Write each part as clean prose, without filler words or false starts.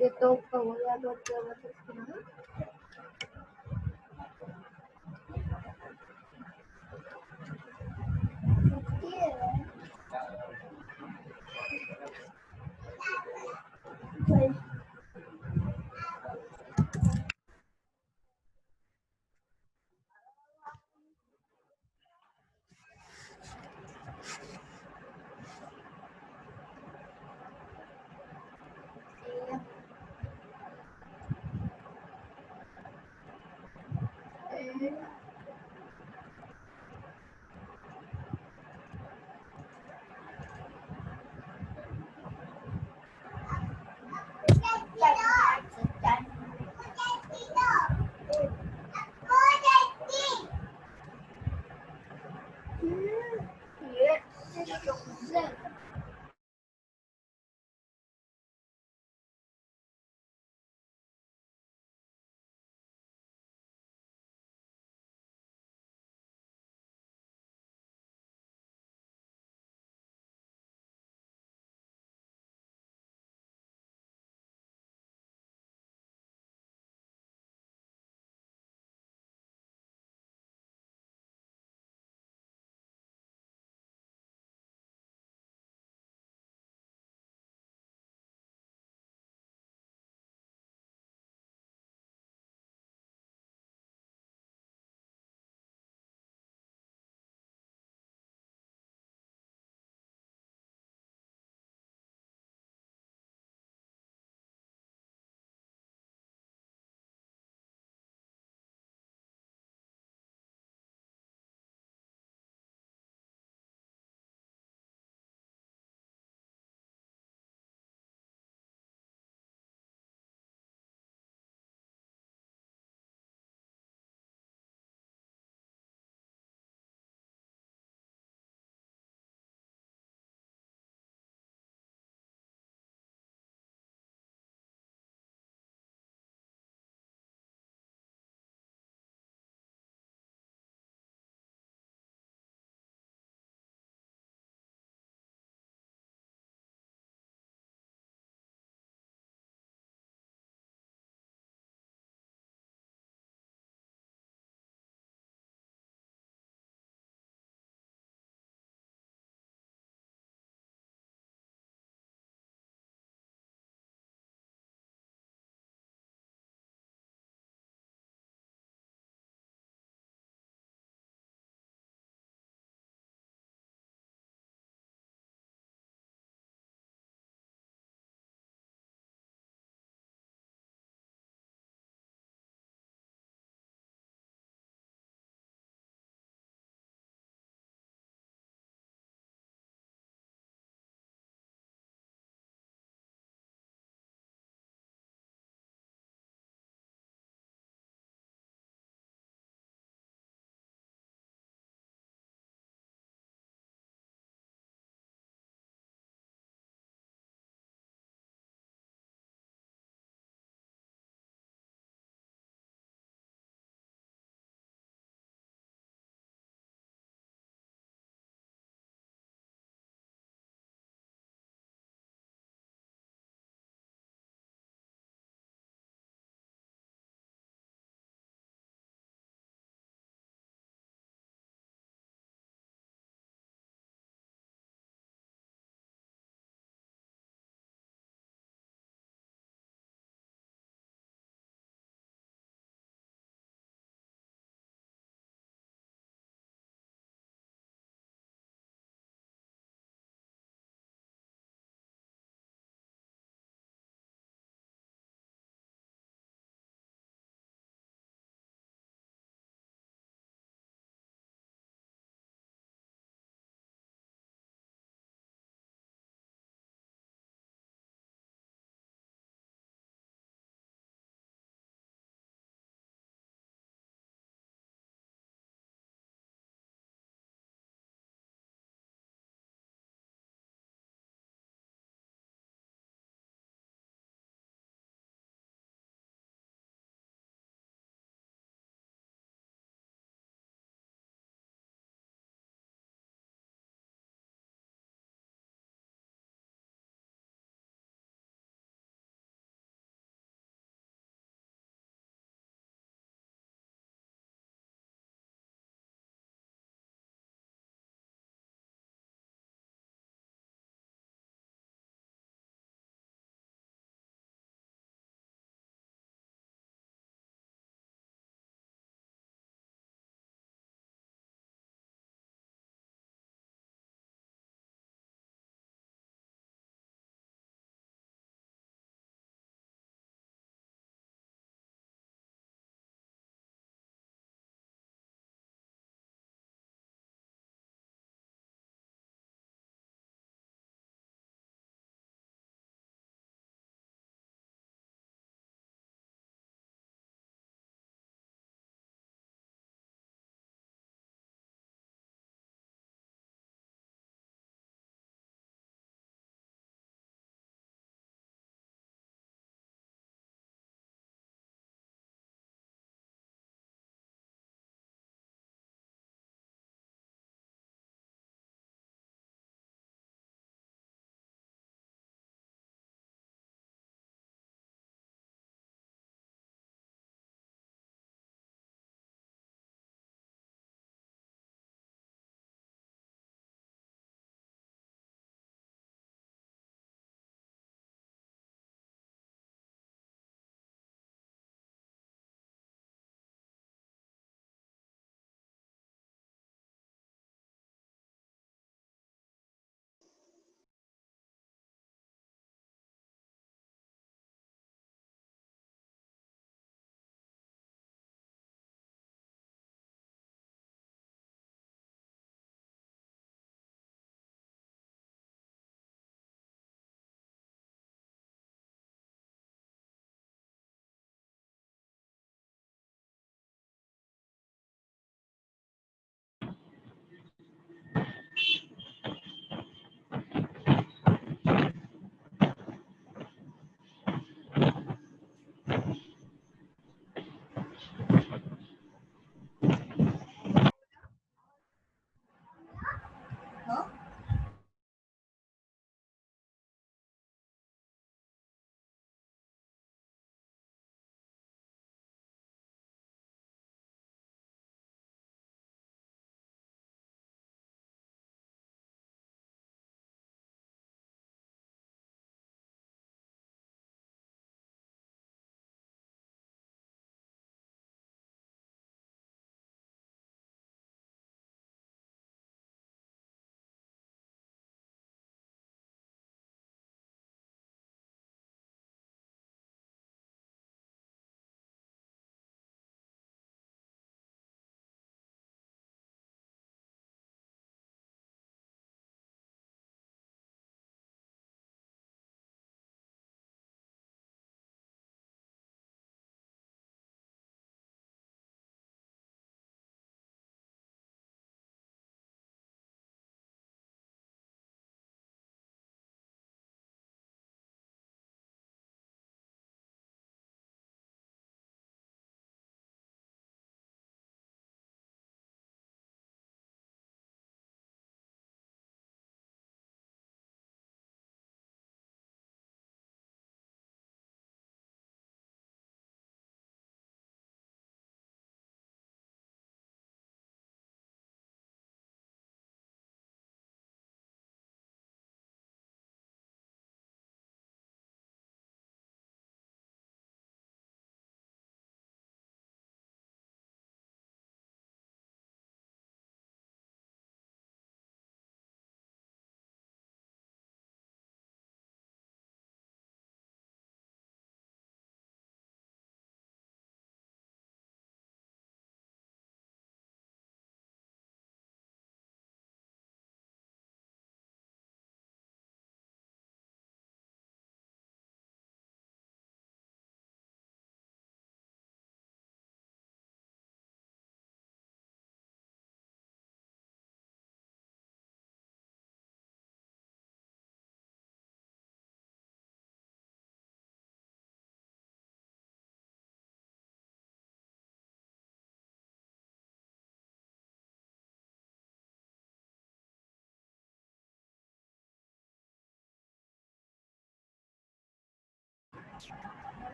ये तो हो गया बहुत जबरदस्त ना।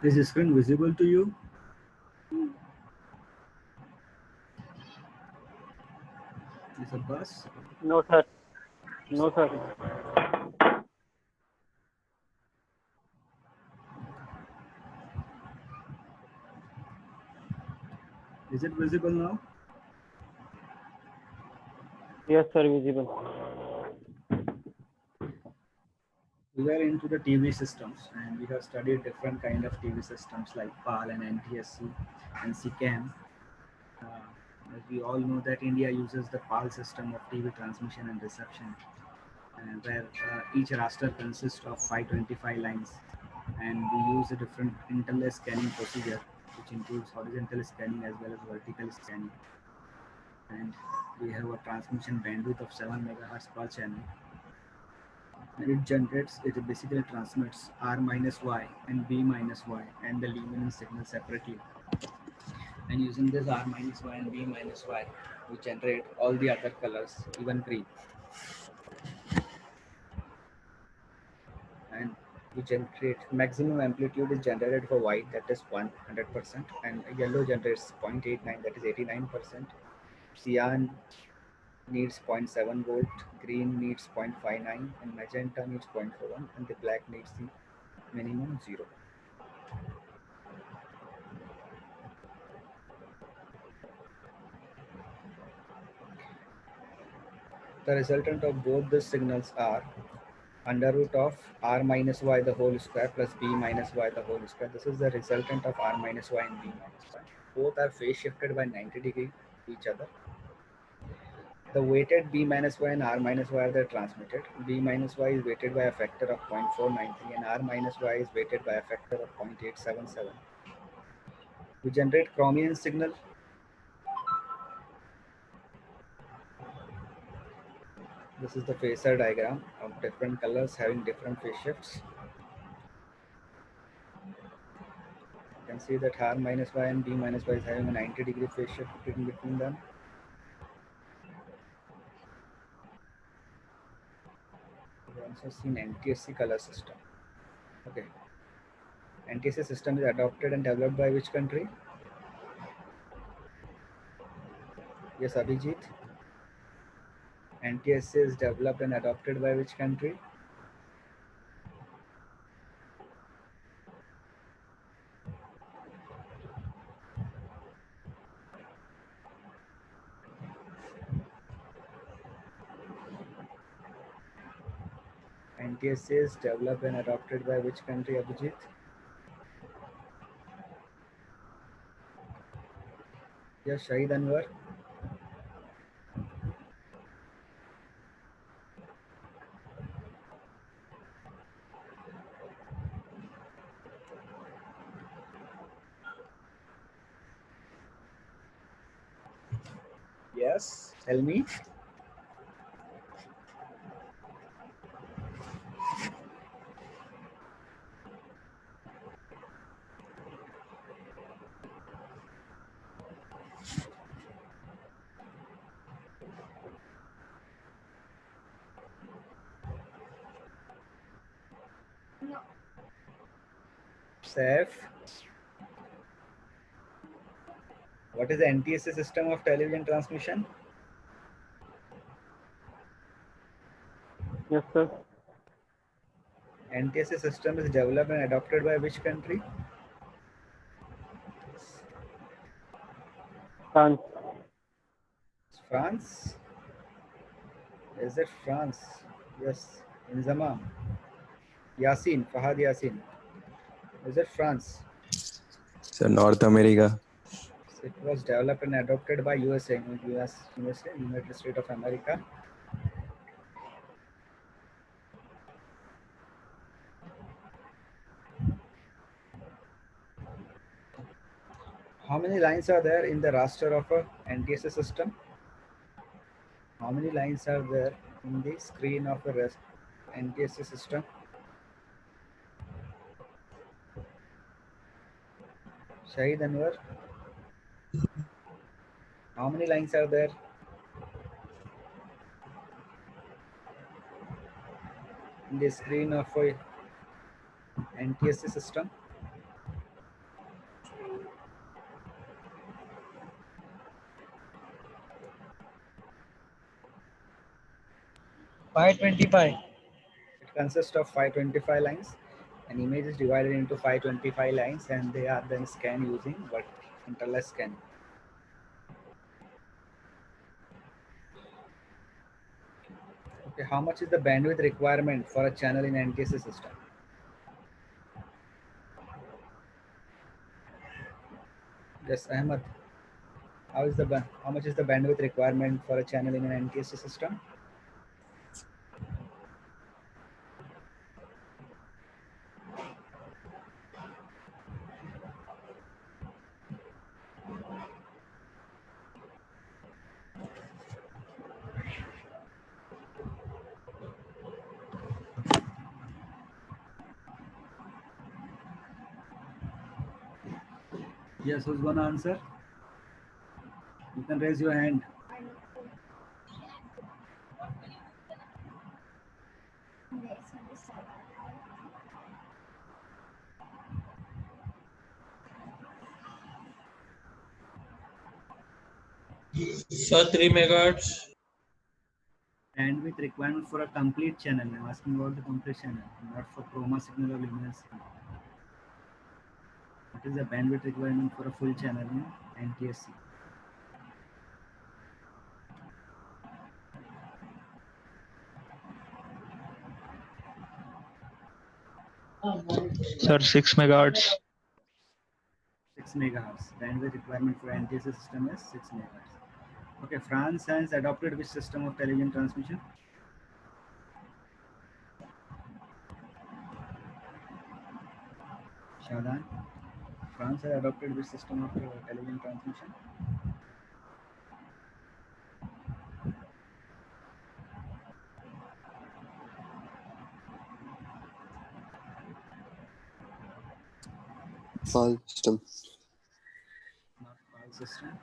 Is the screen visible to you? Is a bus? No, sir. No, sir. Is it visible now? Yes, sir, visible. We were into the TV systems, and we have studied different kind of TV systems like PAL and NTSC and CCAM. As we all know that India uses the PAL system of TV transmission and reception, where each raster consists of 525 lines, and we use a different interlay scanning procedure, which includes horizontal scanning as well as vertical scanning. And we have a transmission bandwidth of 7 megahertz per channel. And it basically transmits R minus Y and B minus Y and the luminance signal separately. And using this R minus Y and B minus Y, we generate all the other colors, even green. And we generate maximum amplitude is generated for white, that is 100%, and yellow generates 0.89, that is 89%. Cyan needs 0.7 volt, green needs 0.59, and magenta needs 0.41, and the black needs the minimum 0. The resultant of both the signals are under root of R minus Y the whole square plus B minus Y the whole square. This is the resultant of R minus Y and B minus Y. Both are phase shifted by 90 degrees each other. The weighted B minus Y and R minus Y are transmitted. B minus Y is weighted by a factor of 0.493 and R minus Y is weighted by a factor of 0.877. We generate chromium signal. This is the phasor diagram of different colors having different phase shifts. You can see that R minus Y and B minus Y is having a 90 degree phase shift between them. We also seen NTSC color system. Okay. NTSC system is adopted and developed by which country? Yes, Abhijit. NTSC is developed and adopted by which country? NTSC is developed and adopted by which country, Abhijit? Yes, Shahid Anwar. Yes, tell me. No. Saif. What is the NTSC system of television transmission? Yes, sir. NTSC system is developed and adopted by which country? France. France. Is it France? Yes, Inzamam. Yasin, Fahad Yasin. Is it France? So North America. It was developed and adopted by USA, United States of America. How many lines are there in the raster of a NTSC system? How many lines are there in the screen of a NTSC system? Shahid Anwar. How many lines are there? in the screen of a NTSC system? It consists of 525 lines. An image is divided into 525 lines and they are then scanned using what? Interlace scanning. Okay, how much is the bandwidth requirement for a channel in NTSC system? Yes, Ahmed. How much is the bandwidth requirement for a channel in an NTSC system? Yes, who's gonna answer? You can raise your hand. I need to. Yes, understand. Sir, 3 megahertz. Bandwidth requirement for a complete channel. I'm asking about the complete channel, not for chroma signal or luminance signal. What is the bandwidth requirement for a full channel in NTSC? Sir, 6 megahertz. 6 megahertz. Bandwidth requirement for NTSC system is 6 megahertz. Okay, France has adopted which system of television transmission? Shadan, France has adopted which system of television transmission? PAL system. Not PAL system.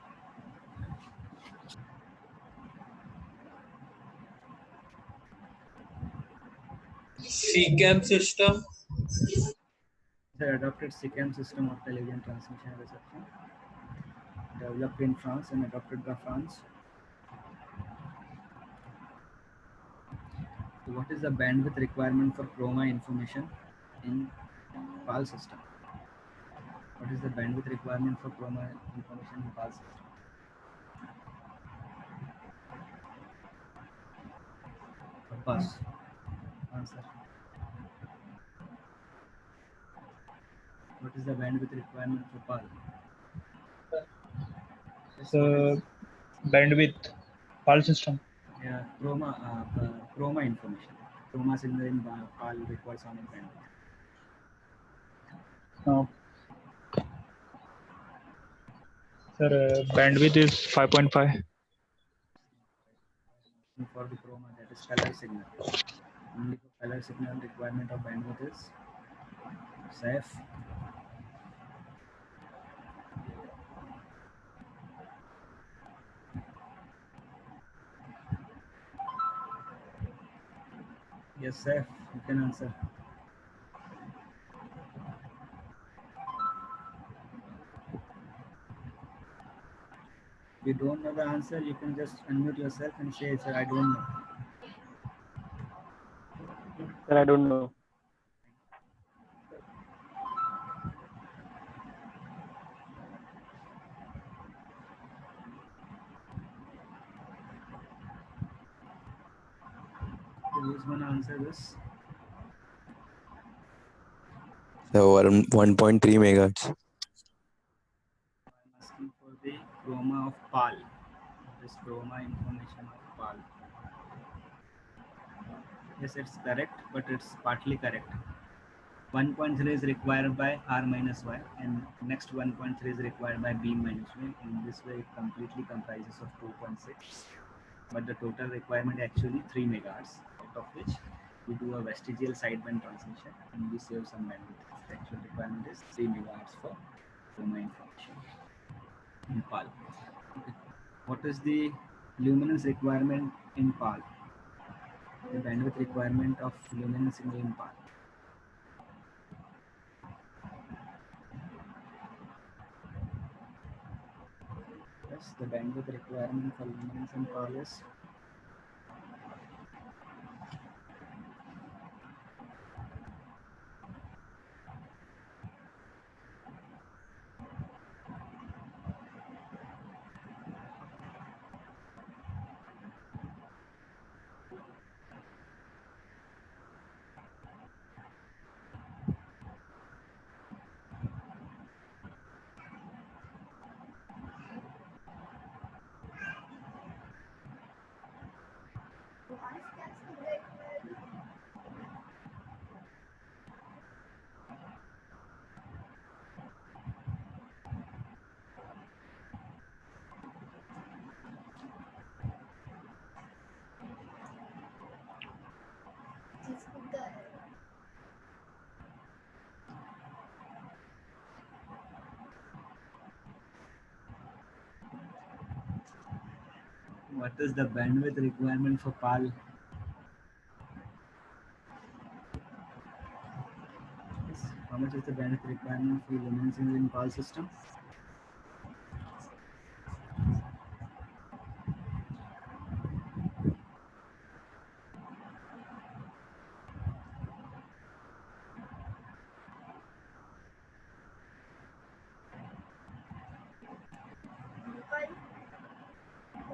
SECAM system. They adopted SICAM system of television transmission and reception, developed in France and adopted by France. So what is the bandwidth requirement for chroma information in PAL system? What is the bandwidth requirement for chroma information in PAL system? Abbas, answer. What is the bandwidth requirement for PAL? So, bandwidth, PAL system. Yeah, chroma information. Chroma signal in PAL requires how much bandwidth? Sir, bandwidth is 5.5. For the chroma, that is color signal. Only for color signal requirement of bandwidth is safe. Yes, safe. You can answer. If you don't know the answer, you can just unmute yourself and say, "Sir, I don't know." Sir, I don't know. So who's gonna answer this? So 1.3 megahertz. I'm asking for the chroma of PAL. This chroma information of PAL. Yes, it's correct, but it's partly correct. 1.3 is required by R minus Y, and next 1.3 is required by B minus Y. In this way, it completely comprises of 2.6. But the total requirement actually 3 megahertz, out of which we do a vestigial sideband transmission and we save some bandwidth. The actual requirement is 3 megahertz for chroma information in PAL. Okay. What is the luminance requirement in PAL? The bandwidth requirement of lumen signal in PAL. Yes, the bandwidth requirement for lumen in PAL is what is the bandwidth requirement for PAL? Yes. How much is the bandwidth requirement for lumen signal in PAL system?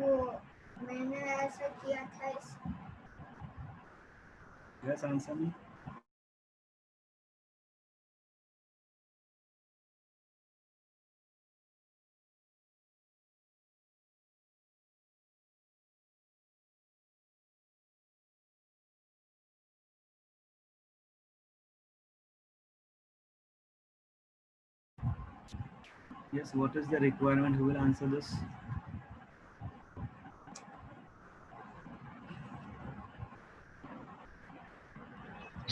वो मैंने ऐसा किया था इस Yes, answer me. Yes, what is the requirement? Who will answer this?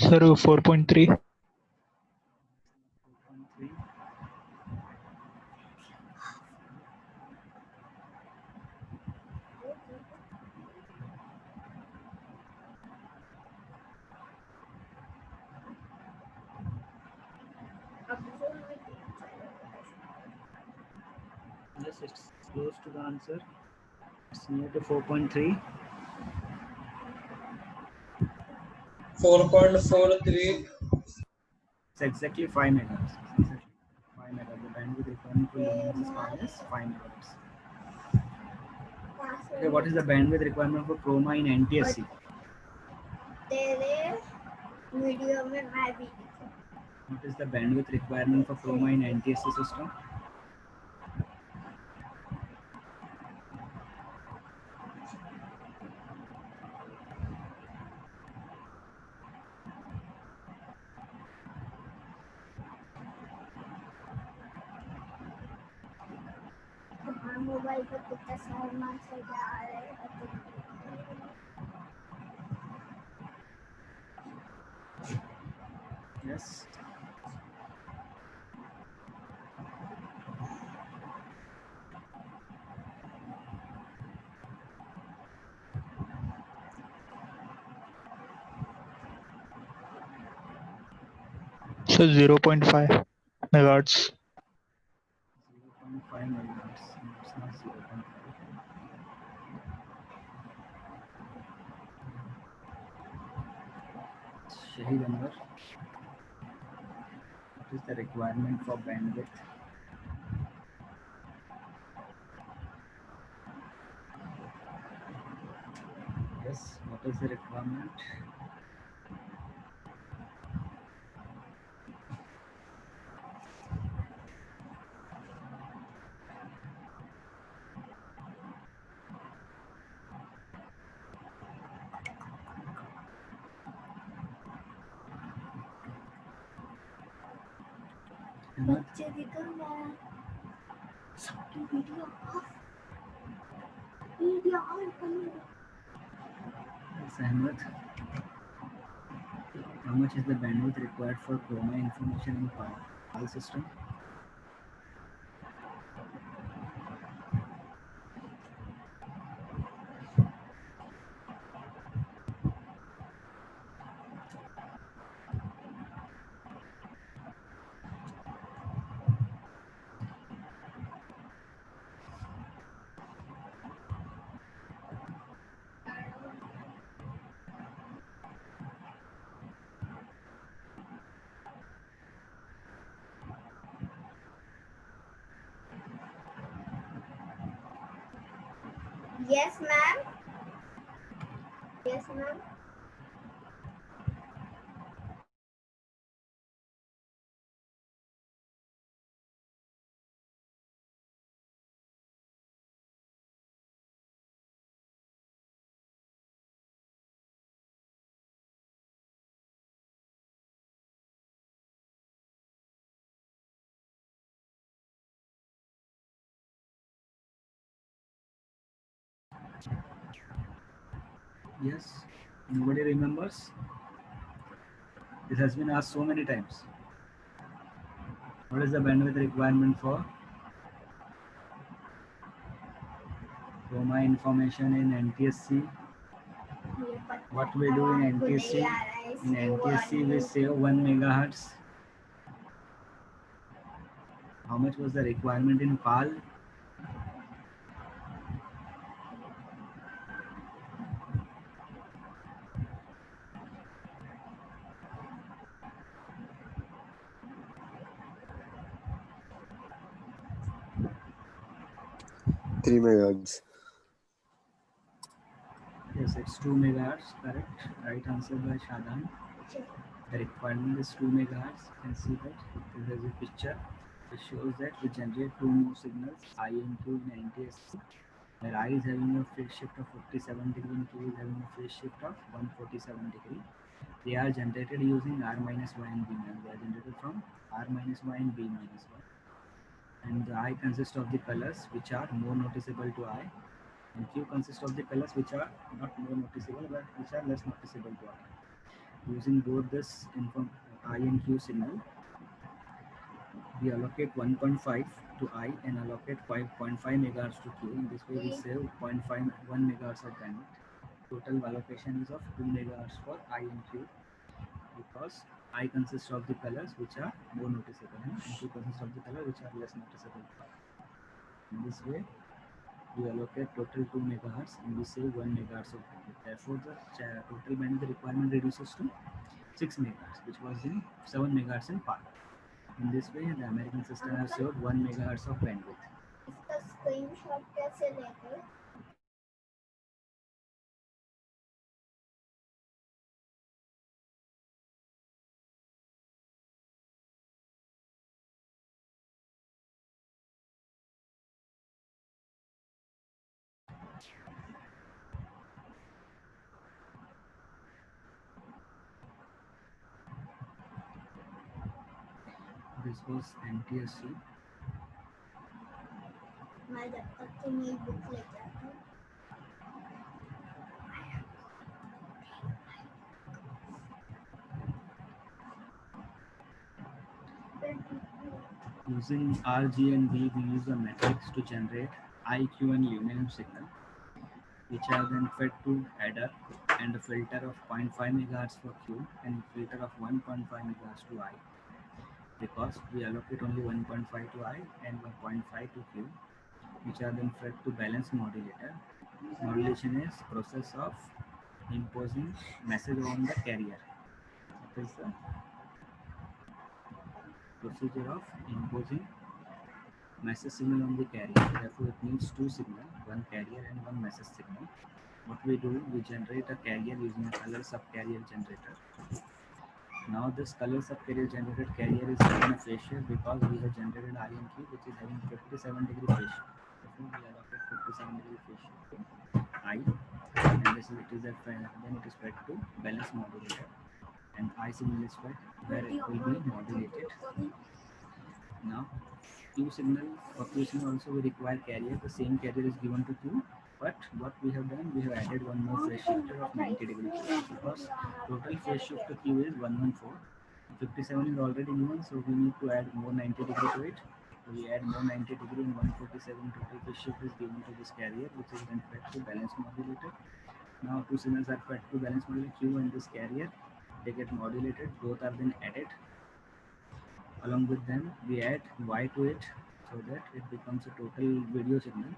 Sir, 4.3. 4.3. Yes, it's close to the answer. It's near to 4.3. 4.43. It's exactly 5 megahertz. It's exactly 5 megahertz. The bandwidth requirement for lumen is PAL is 5 megahertz. Okay, what is the bandwidth requirement for chroma in NTSC? तेरे video में मैं भी दिखूं। What is the bandwidth requirement for chroma in NTSC system? हमारे mobile पर कितना सामान से जा रहे हैं Yes. So 0.5 megahertz. 0.5 megahertz. It's not 0.5. Shahid Anwar. What is the requirement for bandwidth? Yes, what is the requirement? Ahmed? बच्चे दिखा मैं सबकी वीडियो ऑफ करो Yes, Ahmed. How much is the bandwidth required for chroma information in PAL system? Yes, ma'am. Yes, ma'am. Yes. Nobody remembers? This has been asked so many times. What is the bandwidth requirement for my information in NTSC? What we do in NTSC? In NTSC we save 1 megahertz. How much was the requirement in PAL? Three megahertz. Yes, it's 2 megahertz, correct. Right answer by Shadan. The requirement is 2 megahertz. You can see that there is a picture. It shows that we generate two more signals, I and Q in NTSC, where I is having a phase shift of 57 degree and Q is having a phase shift of 147 degree. They are generated using R minus Y and B minus. They are generated from R minus Y and B minus Y. And the I consists of the colors which are more noticeable to eye, and Q consists of the colors which are not more noticeable but which are less noticeable to eye. Using both this I and Q signal, we allocate 1.5 to I and allocate 5.5 megahertz to Q. In this way, we save 0.51 megahertz of bandwidth. Total allocation is of 2 megahertz for I and Q, because I consists of the colors which are more noticeable and Q consists of the colors which are less noticeable. In this way, we allocate total 2 megahertz and we save 1 megahertz of bandwidth. Therefore, the total bandwidth requirement reduces to 6 megahertz, which was in 7 megahertz in PAL. In this way, the American system has saved 1 megahertz of bandwidth. इसका screenshot कैसे लेंगे? This was NTSC. मैं जब तक तुम ये book लेके आता हूँ. Using R, G, and B, we use a matrix to generate I, Q, and luminance signal, which are then fed to adder and a filter of 0.5 megahertz for Q and filter of 1.5 megahertz to I. Because we allocate only 1.5 to I and 1.5 to Q, which are then fed to balance modulator. Modulation is process of imposing message on the carrier. It is the procedure of imposing message signal on the carrier. Therefore, it needs two signals, one carrier and one message signal. What we do, we generate a carrier using a color subcarrier generator. Now this color subcarrier generated carrier is given a phase shift because we have generated INQ, which is having 57 degree phase shift. Therefore, we allocate 57 degree phase shift to I, and this is it is then it is fed to balance modulator, and I signal is fed where it will be modulated. Now Q signal, for Q signal also we require carrier. The same carrier is given to Q, but what we have done, we have added one more phase shifter of 90 degree because total phase shift to Q is 114. 57 is already given, so we need to add more 90 degree to it. So we add more 90 degree and 147 total phase shift is given to this carrier, which is then fed to balance modulator. Now two signals are fed to balance modulator Q and this carrier. They get modulated, both are then added. Along with them, we add Y to it so that it becomes a total video signal.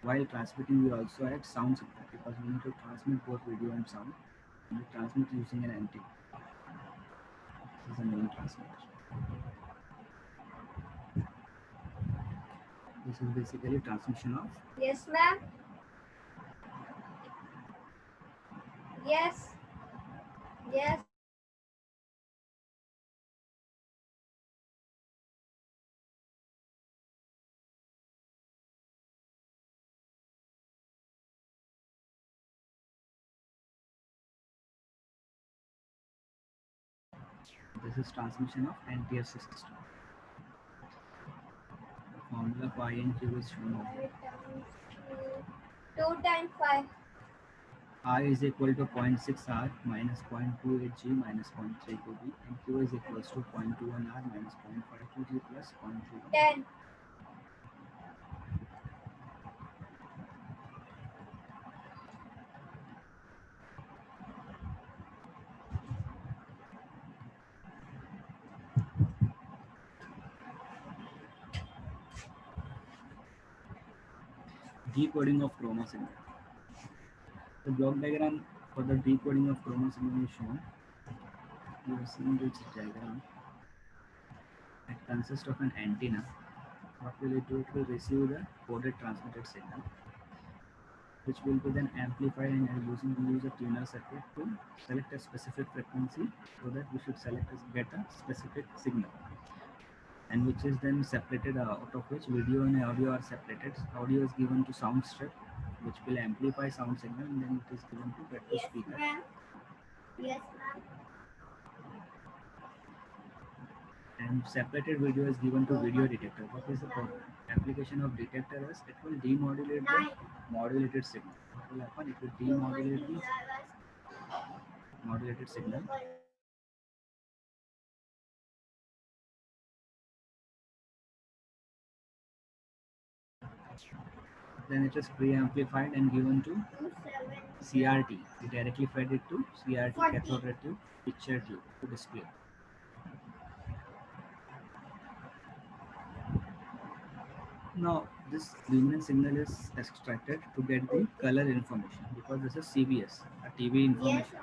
While transmitting, we also add sound signal because we need to transmit both video and sound. And we transmit using an antenna. This is the main transmitter. This is basically transmission of Yes, ma'am. Yes. Yes. This is transmission of NTSC system. The formula for INQ is shown over here. 2 times 5. I is equal to 0.6 R minus 0.28 G minus 0.32 B, and Q is equals to 0.21 R minus 0.52 G plus 0.3. 10. Decoding of chroma signal. The block diagram for the decoding of chroma signal is shown. You are seeing this diagram. It consists of an antenna. What will it do? It will receive the coded transmitted signal, which will be then amplified and we use a tuner circuit to select a specific frequency so that we should get a specific signal, and which is then separated out of which video and audio are separated. Audio is given to sound strip, which will amplify sound signal, and then it is given to get to Yes, speaker. ma'am. Yes, ma'am. And separated video is given to video detector. What is the application of detector is it will demodulate the modulated signal. What will happen? It will demodulate the modulated signal. Then it is pre-amplified and given to CRT. We directly fed it to CRT, cathode ray tube, picture tube to display. Now this luminance signal is extracted to get the color information, because this is CBS, a TV information.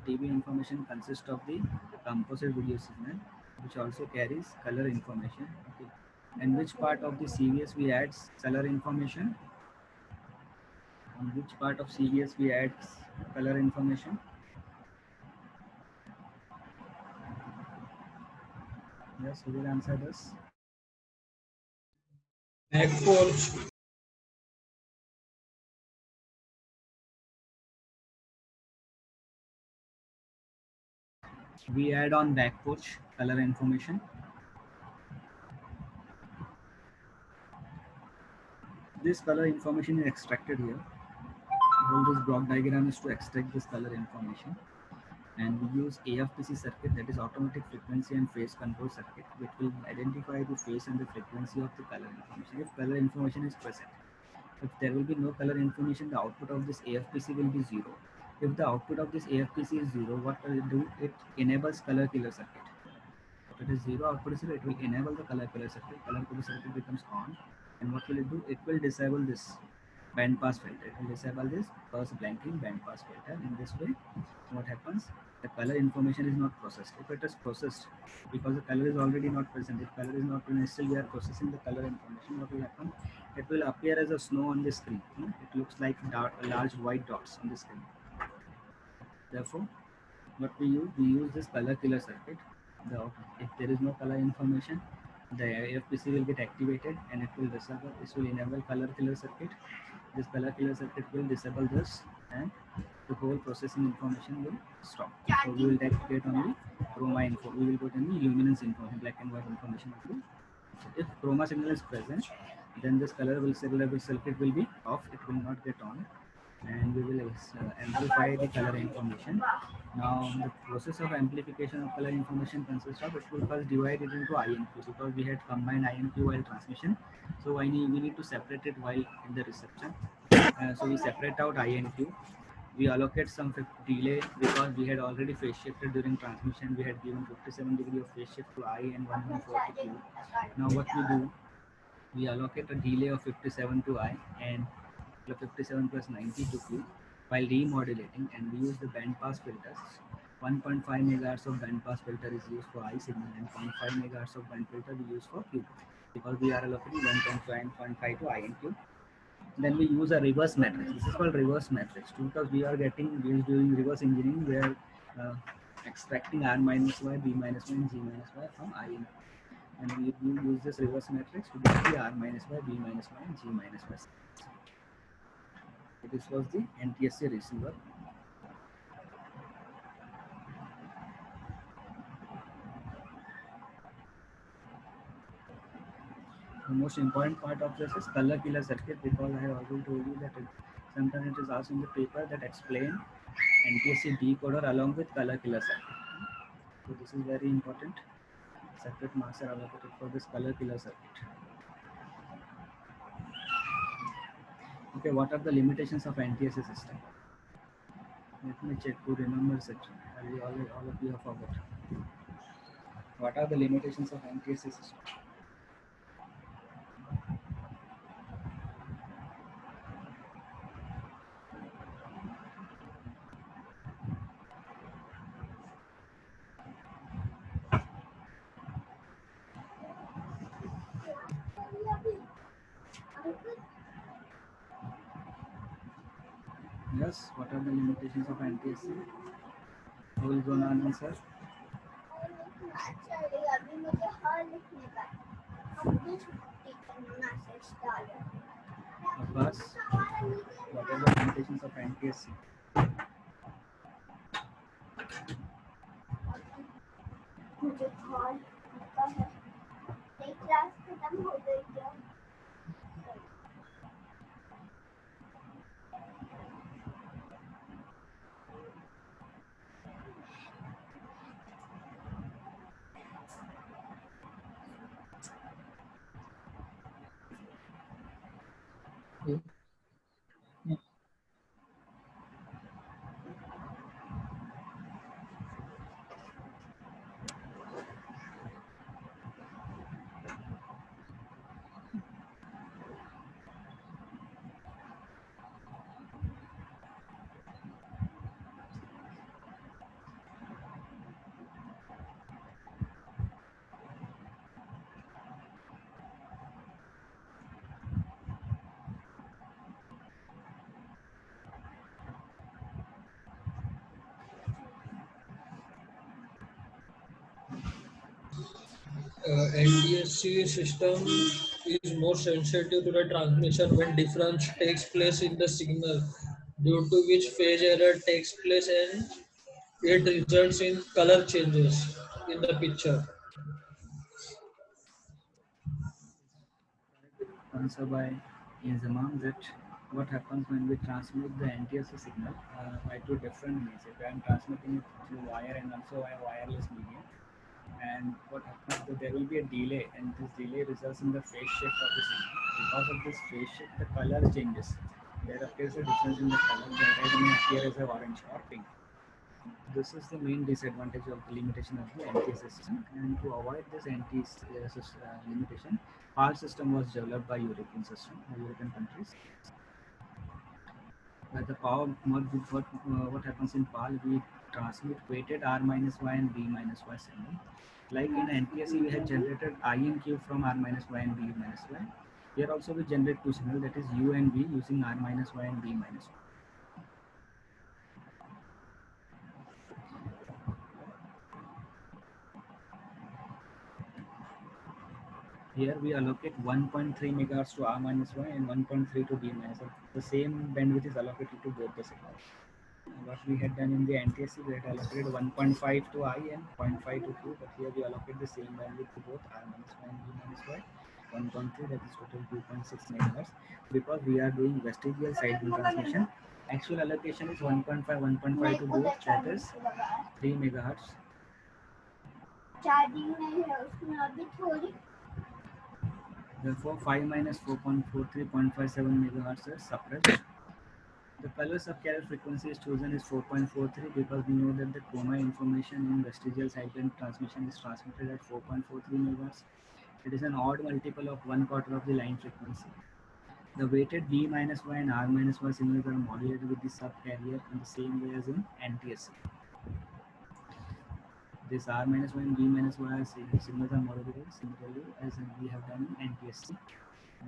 TV information consists of the composite video signal, which also carries color information. Okay. And which part of the CBS we add color information? On which part of CBS we add color information? Yes, who will answer this? Back porch. We add on back porch color information. This color information is extracted here. All this block diagram is to extract this color information, and we use AFPC circuit, that is automatic frequency and phase control circuit, which will identify the phase and the frequency of the color information if color information is present. If there will be no color information, the output of this AFPC will be 0. If the output of this AFPC is 0, what will it do? It enables color killer circuit. If it is 0, output is 0, it will enable the color killer circuit. Color killer circuit becomes on, and what will it do? It will disable this band pass filter. It will disable this first blanking band pass filter. In this way, what happens? The color information is not processed. If it is processed, because the color is already not present, if color is not present, still we are processing the color information, what will happen? It will appear as a snow on the screen. It looks like large white dots on the screen. Therefore, what we use this color killer circuit. If there is no color information, the AFPC will get activated and it will disable. This will enable color killer circuit. This color killer circuit will disable this, and the whole processing information will stop. So we will get only chroma info. We will get only luminance information, black and white information. If chroma signal is present, then this color circuit will be off. It will not get on, and we will amplify the color information. Now, the process of amplification of color information consists of, it will first divide it into INQ, because we had combined INQ while transmission. So we need to separate it while in the reception. So we separate out INQ. We allocate some delay, because we had already phase shifted during transmission. We had given 57 degree of phase shift to I and 114 to Q. Now what we do, we allocate a delay of 57 to I and 57 plus 90 to Q while remodulating, and we use the band pass filters. 1.5 megahertz of band pass filter is used for I signal, and 0.5 megahertz of band filter we use for Q, because we are allocating 1.5 to I and Q. Then we use a reverse matrix. This is called reverse matrix because we are doing reverse engineering. We are extracting r minus y, b minus y, and g minus y from I and Q. And we use this reverse matrix to get the r minus y, b minus y, and g minus y. So this was the NTSC receiver. The most important part of this is color killer circuit, because I have already told you that sometimes it is asked in the paper that explain NTSC decoder along with color killer circuit. So this is very important. Separate marks are allocated for this color killer circuit. Okay, what are the limitations of NTSC system? Let me check who remembers it. All of you have forgot. What are the limitations of NTSC system? Yes, what are the limitations of NTSC? Who is going to answer? Actually, अभी मुझे hall लिखने का है। हम भी छुट्टी करना message डालो। Abbas, what are the limitations of NTSC? मुझे हॉल लिखा है। एक क्लास खत्म हो गई क्या? NTSC system is more sensitive to the transmission when difference takes place in the signal, due to which phase error takes place and it results in color changes in the picture. Answer by Inzamam that what happens when we transmit the NTSC signal by two different means. If I am transmitting it through wire and also a wireless medium, and what happens that there will be a delay, and this delay results in the phase shift of the signal. Because of this phase shift, the color changes. There appears a difference in the color. The red may appear as a orange or pink. This is the main disadvantage of the limitation of the NT system. And to avoid this NT limitation, PAL system was developed by European countries. Where the power what happens in PAL, we transmit weighted R minus Y and B minus Y signal. Like in NTSC, we had generated I and Q from R minus Y and B minus Y. Here also we generate two signals, that is U and B, using R minus Y and B minus Y. Here we allocate 1.3 megahertz to R minus Y and 1.3 to B minus Y. The same bandwidth is allocated to both the signals. What we had done in the NTSC, we had allocated 1.5 to I and 0.5 to Q, but here we allocate the same bandwidth to both R minus Y and B minus Y, 1.3, that is total 2.6 megahertz. Because we are doing vestigial sideband transmission, actual allocation is 1.5 to both, that is 3 megahertz. Charging नहीं है उसमें अभी थोड़ी Therefore, 5 minus 4.43, 0.57 megahertz is suppressed. The color subcarrier frequency is chosen is 4.43 because we know that the chroma information in vestigial sideband transmission is transmitted at 4.43 megahertz. It is an odd multiple of 1/4 of the line frequency. The weighted B minus Y and R minus Y signals are modulated with the subcarrier in the same way as in NTSC. This R minus Y and B minus Y signals are modulated similarly as we have done in NTSC.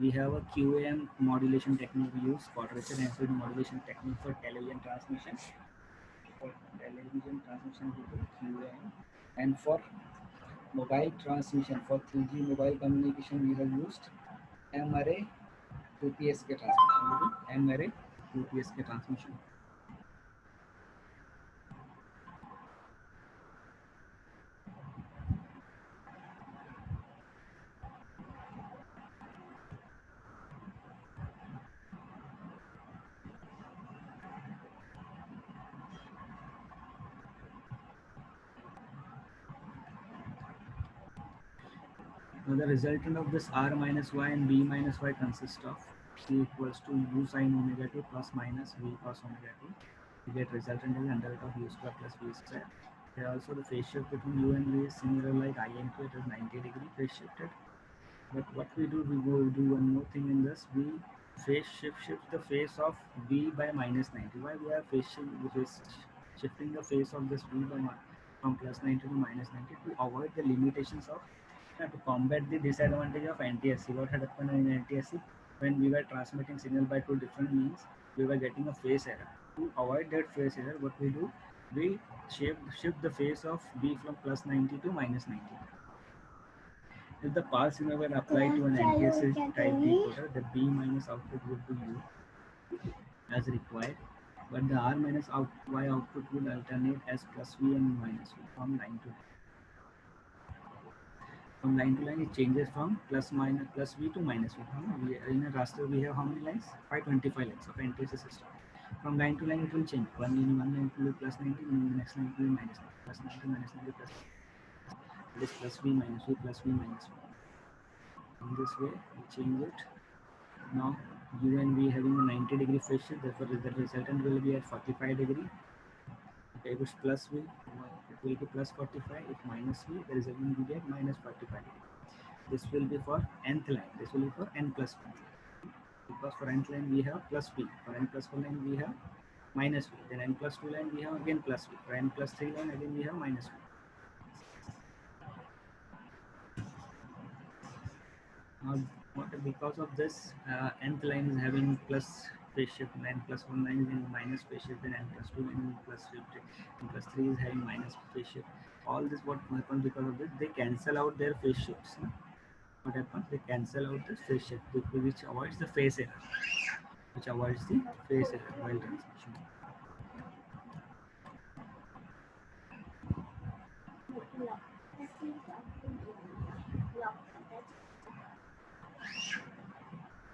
We have a QAM modulation technique we use, quadrature amplitude modulation technique for television transmission. For television transmission we do QAM, and for mobile transmission, for 3G mobile communication we have used M-array 2PSK transmission. We do M-array 2PSK transmission. Now the resultant of this R minus Y and B minus Y consists of C equals to U sin omega t plus minus V cos omega t. We get resultant is under root of U square plus V square. Here also the phase shift between U and V is similar like I and Q, it is 90-degree phase shifted. But what we do do one more thing in this. We phase shift the phase of V by minus 90. Why we are shifting the phase of this V by from plus 90 to minus 90 to avoid the limitations of to combat the disadvantage of NTSC. What had happened in NTSC when we were transmitting signal by two different means, we were getting a phase error. To avoid that phase error, what we do, we shift the phase of B from plus 90 to minus 90. If the PAL signal were applied to an NTSC type decoder, the B minus output would be U as required, but the R minus Y output would alternate as plus V and minus V from line to line. From line to line, it changes from plus V to minus V. In a raster, we have how many lines? 525 lines of NTSC system. From line to line, it will change. One line will be plus 90, in the next line it will be minus 90, plus 90, minus 90, plus 90. It is plus V minus V, plus V minus V. In this way, we change it. Now, U and V having a 90-degree phase shift, therefore the resultant will be at 45 degree. Okay, if it's plus V, it will be plus 45. If minus V, the resultant will be at minus 45. This will be for nth line. This will be for n plus 1. Because for nth line we have plus V. For n plus 1 line we have minus V. Then n plus 2 line we have again plus V. For n plus 3 line again we have minus V. Now, because of this, nth line is having plus phase shift, n plus 1 line is in minus phase shift, then n plus 2 line is plus shift, n plus 3 is having minus phase shift. All this what happens because of this, they cancel out their phase shifts. What happens? They cancel out the phase shift, which avoids the phase error. While transmission.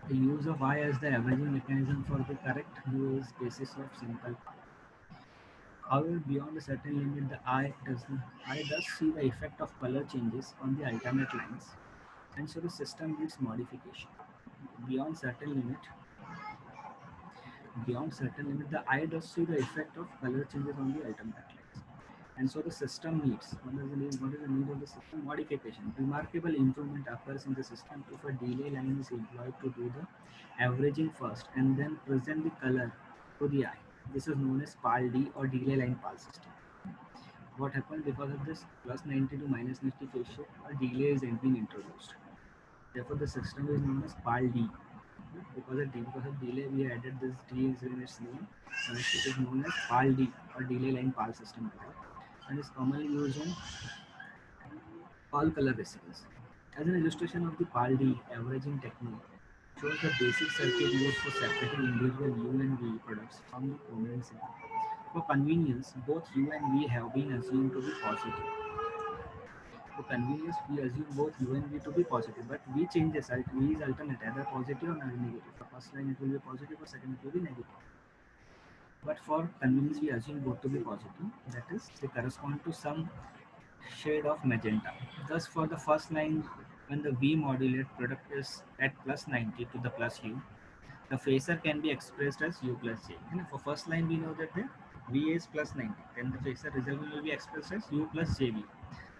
The use of I as the averaging mechanism for the correct use basis of simple. However, beyond a certain limit, the I does see the effect of color changes on the alternate lines, and so the system needs modification. Beyond certain limit, the I does see the effect of color changes on the alternate lines, and so the system needs. What is the need of the system? Modification. Remarkable improvement occurs in the system if a delay line is employed to do the averaging first and then present the color to the eye. This is known as PAL-D or delay line PAL system. What happened because of this plus 90 to minus 90 phase shift, a delay is being introduced. Therefore, the system is known as PAL-D. Because of delay, we added this D in its name. It is known as PAL-D or delay line PAL system, and is commonly used in all color receives. As an illustration of the PAL-D averaging technique, shows the basic circuit used for separating individual U and V products from the coherent signal. For convenience, both U and V have been assumed to be positive. For convenience, we assume both U and V to be positive, but V changes. V is alternate, either positive or negative. For first line, it will be positive, or second, it will be negative. But for convenience, we assume both to be positive. That is, they correspond to some shade of magenta. Thus, for the first line, when the V modulate product is at plus 90 to the plus U, the phasor can be expressed as U plus J. And for first line, we know that the V is plus 90. Then the phasor result will be expressed as U plus JV.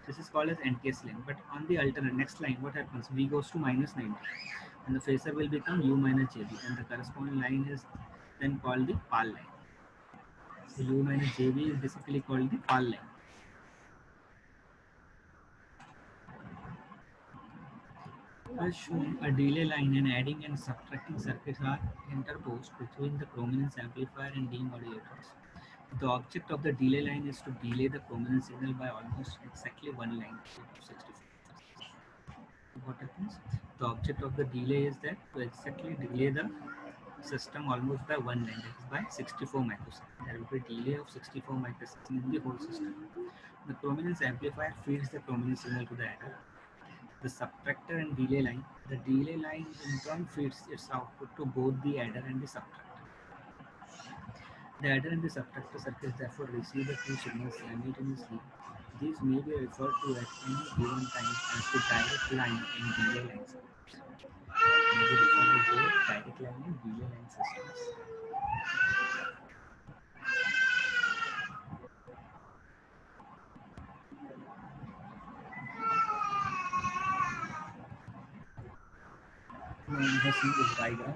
This is called as NTS line. But on the alternate next line, what happens? V goes to minus 90. And the phasor will become U minus JV. And the corresponding line is then called the PAL line. So U minus JV is basically called the PAL line. As shown, a delay line and adding and subtracting circuits are interposed between the chrominance amplifier and demodulators. The object of the delay line is to delay the chrominance signal by almost exactly one line to 64. What happens? The object of the delay is that to exactly delay the system almost by one line, that is by 64 microseconds. There will be delay of 64 microseconds in the whole system. The chrominance amplifier feeds the chrominance signal to the adder. The subtractor and delay line. The delay line in turn feeds its output to both the adder and the subtractor. The adder and the subtractor circuits therefore receive the two signals simultaneously. These may be referred to at any given time as the direct line and delay line systems. May be referred as both direct line and delay line systems. Now we have seen this diagram.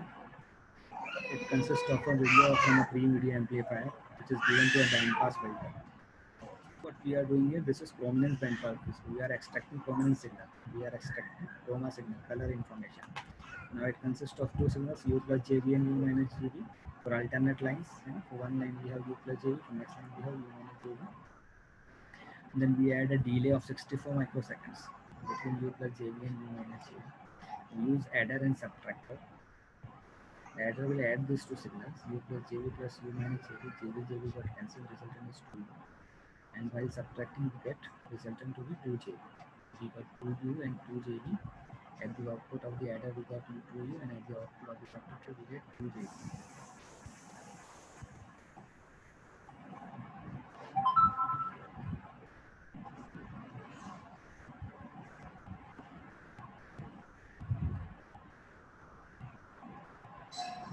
It consists of a video from a pre-media amplifier which is given to a band pass filter. What we are doing here, this is chrominance band pass. We are extracting chrominance signal. We are extracting chroma signal, color information. Now it consists of two signals, U plus JB and U minus JB for alternate lines. For one line we have U plus JB, for next line we have U minus JB. And then we add a delay of 64 microseconds between U plus JB and U minus JB. We use adder and subtractor. The adder will add these two signals, U plus JB plus U minus JB. JB got cancelled, resultant is 2U. And while subtracting we get resultant to be 2JB. We got 2U and 2JB. At the output of the adder we got 2U, and at the output of the subtractor we get 2JB.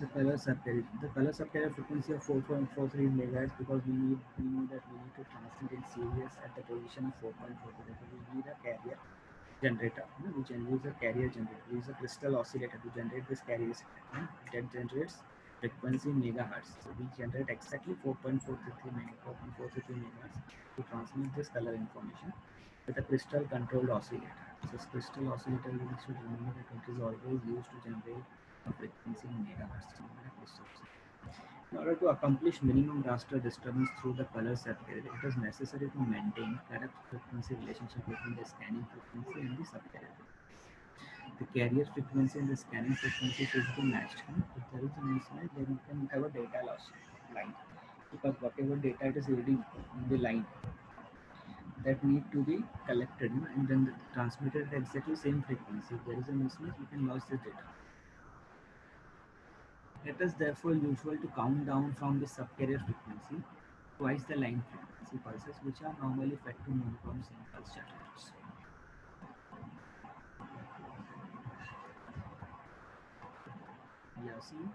The color subcarrier. The color subcarrier frequency of 4.43 MHz, because we know that we need to transmit in series at the position of 4.43. Therefore, we need a carrier generator. We can use a carrier generator. We use a crystal oscillator to generate this carrier signal. That generates frequency in megahertz. So we generate exactly 4.433 megahertz to transmit this color information with a crystal controlled oscillator. So this crystal oscillator, you should remember that it is always used to generate a frequency in megahertz. In order to accomplish minimum raster disturbance through the color subcarrier, it is necessary to maintain correct frequency relationship between the scanning frequency and the subcarrier. The carrier frequency and the scanning frequency should be matched. If there is a mismatch, then you can have a data loss line, because whatever data it is reading in the line, that need to be collected and then transmitted at exactly same frequency. If there is a mismatch, you can lose the data. It is therefore usual to count down from the subcarrier frequency twice the line frequency pulses, which are normally fed to monochrome pulse generators. Yeah, see.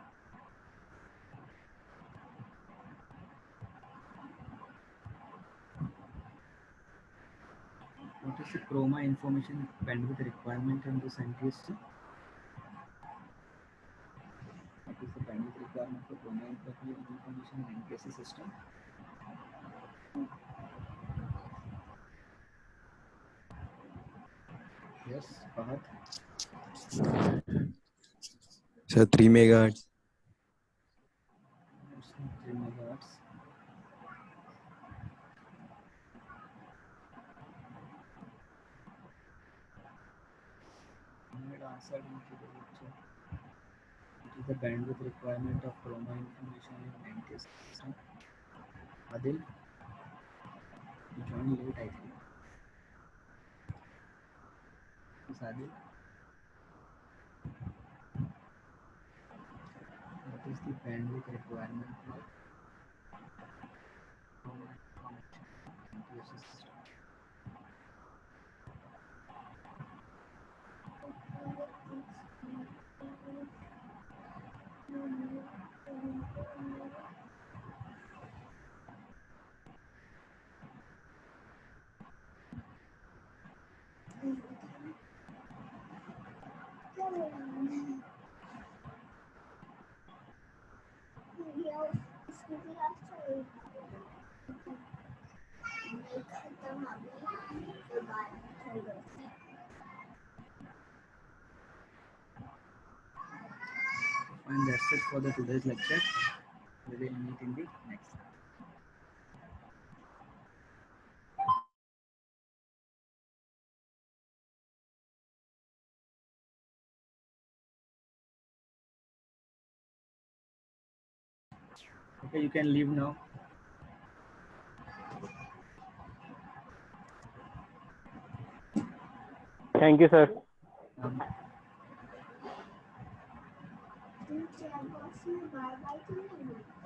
What is the chroma information bandwidth requirement in this NTSC? What is the bandwidth requirement for chroma information in NTSC system? Yes, Fahad. So 3 megahertz. It's not 3 megahertz. I had answered into the lecture. It is the bandwidth requirement of chroma information in NTSC system. Adil, you joined late, I think. Yes, Adil. What is the bandwidth requirement for chroma information in NTSC system? And that's it for the today's lecture. We will meet in the next. Okay, you can leave now. Thank you, sir. Bye bye to you.